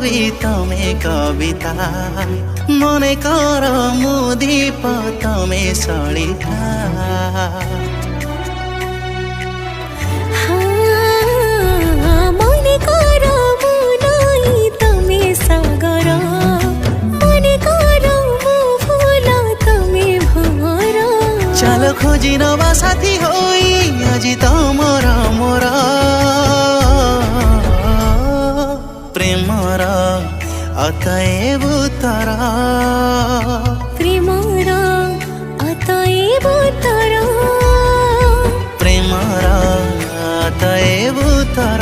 ছবি তুমি কবিতা, মনে কর মু দীপ তুমি সলিতা। মনে কর মু নই তুমি সাগর, মনে কর মু ফুল তুমি ভঁবর। চাল খোঁজি নবা সাথী হই আজি তমর মোর প্রেমর অতএব উত্তর, প্রেমর অতএব উত্তর, প্রেমর অতএব উত্তর।